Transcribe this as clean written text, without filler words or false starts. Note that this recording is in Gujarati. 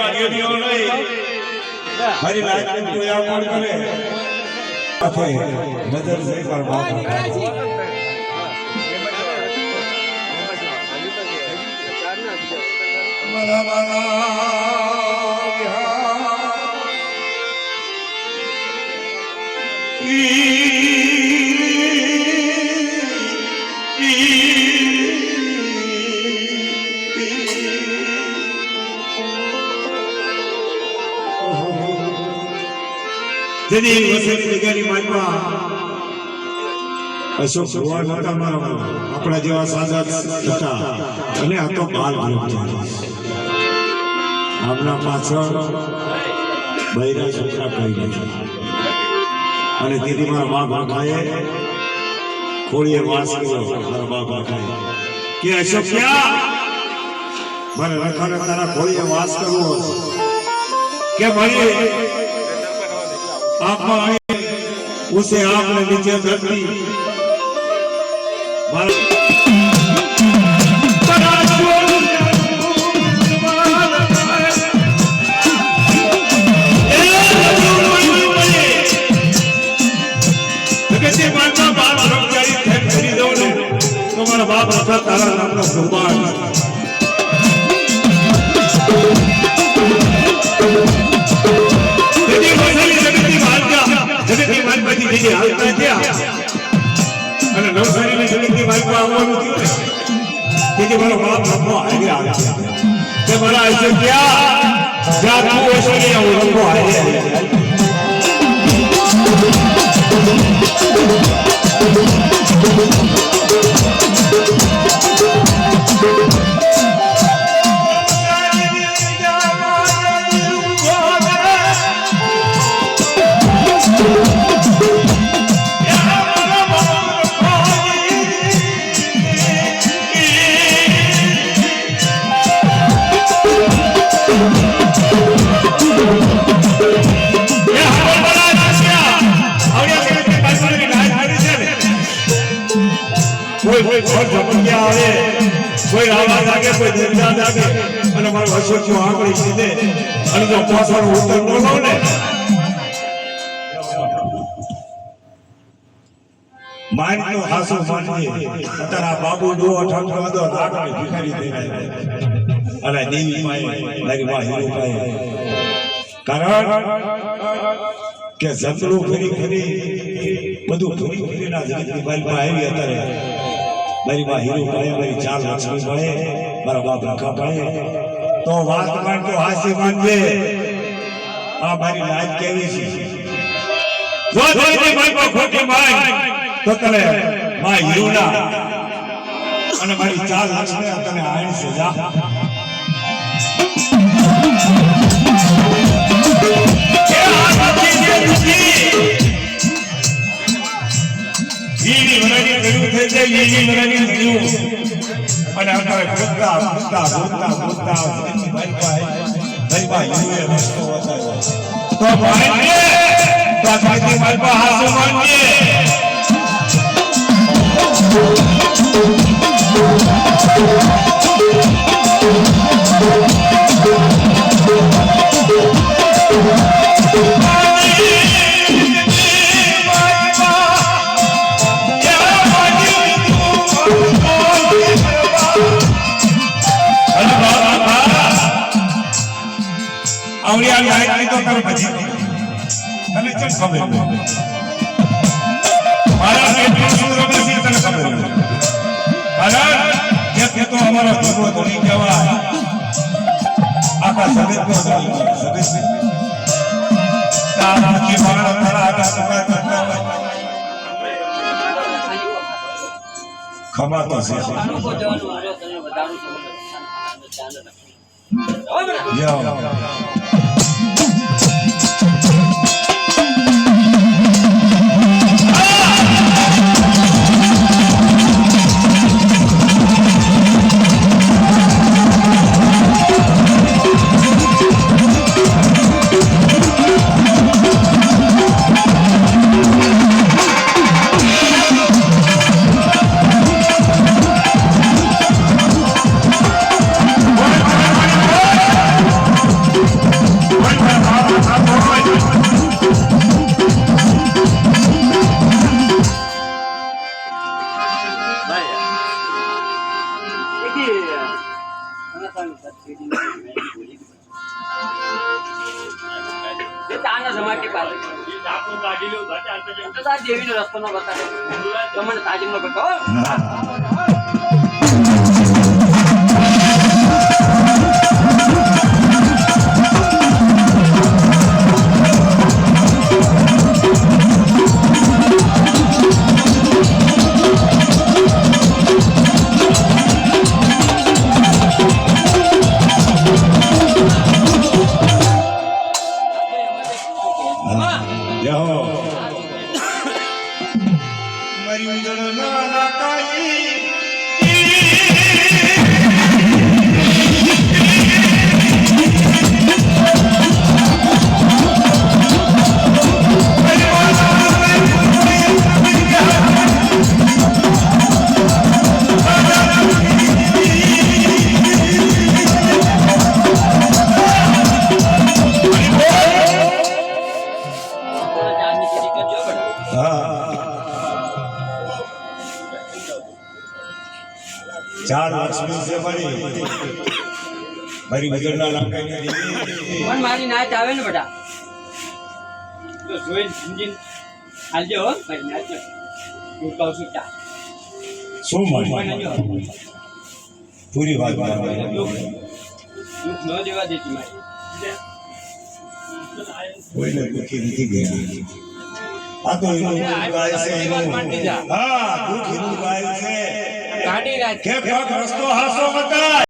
વાડીઓ નહીં મારી લાઈફ કોઈ આવડ કરે ઓકે નજર સે પર બાપ જેની વસત જગ્યાની માલમાં અશોક ભગવાન હતા આપણા જેવા સાદા હતા અને આ તો બાલ આમના પાછળ બૈરા છોકરા કહી ગયા અને દીદી મારા બા ભાખાએ ખોળીએ વાસ કર્યો મારા બા ભાખાએ કે અશોક ક્યાં મારે રખાને તારા ખોળીએ વાસ કરવો કે મારી आप आए उसे आपने नीचे धरती तुम्हारा बाप रखा तारा नाम का भगवान જગતની માલમાંથી જે હાલતા ગયા અને નવસારીની જગતની માલમાં આવવાનું થયું તેથી મારો બાપ રમવો હારે આવ્યા તે મારા હશે ક્યાં જ્યાં તું હશે ને હું રમવો હારે કોઈ રાવા લાગે કોઈ દરજા લાગે અને મારો અશોક જો આંગળી સીધે અને જો પાછળ ઉત્તર બોલો ને માન તો હાસો માનજે અત્યારે આ બાબુ ડો ઠાઠો હતો લાગણી ભિખારી થઈ ગયા અને દેવી માએ મારી માં હીરો પાએ કારણ કે જતરું ફરી ફરી બધું ફરી ફરીના જગતની બાલમાં આવી અત્યારે મારી માં હીરો પાએ મારી ચાર લક્ષ્મી પાએ મારા બાપ રખા પાએ તો વાત માન તો હાસી માનજે આ મારી લાઈફ કેવી છે જો જોઈ મારી ખોટી માય તો તને માં હીરોના અને મારી ચાર લક્ષ્મી તને આણી છે જા કે આ સાચી છે વીરી વરાની કર્યું થઈ છે વીરી વરાની કર્યું અને આપણે ભૂતતા ભૂતતા ભૂતતા ભૂતતા મારી પાસે હીરોએ રસ્તો બતાવ્યો તો માનજે તો સાચી મારી પાસે હાસો માનજે આવડિયા લાઈટ તો કર પછી તને ચમ ખબર મારા પેટમાં શું રમે છે તને ખબર કારણ કે તો અમારો ભગવો ધણી કહેવાય આખા જગતનો ધણી જગત તારા કે મારા તારા આખા ટુકડા કરતા ખમા તો છે યો માના જમાટી પાસે આપણું ગાડી લો ગાતા તો તાર દેવીનો રસ્તો ન બતાવે તમને તાજીમનો બતાવો યહો મારી ઉજળ ના કાઈ चार लक्ष्मी से बड़ी गुजरना लंका की देवी પણ મારી નાચ આવે ને બેટા તો જોઈને સમજીને હાલજો હો મારી નાચ હું કહું છું ચા શું મારી બનાવજો પૂરી વાત દુઃખ ન દેવા દેતી મારી કોઈને દુખી નથી ગયા આ તો એનું ગાય છે હા દુખી નું ગાય છે ગાડી રાજ કે રસ્તો હાસો બતાય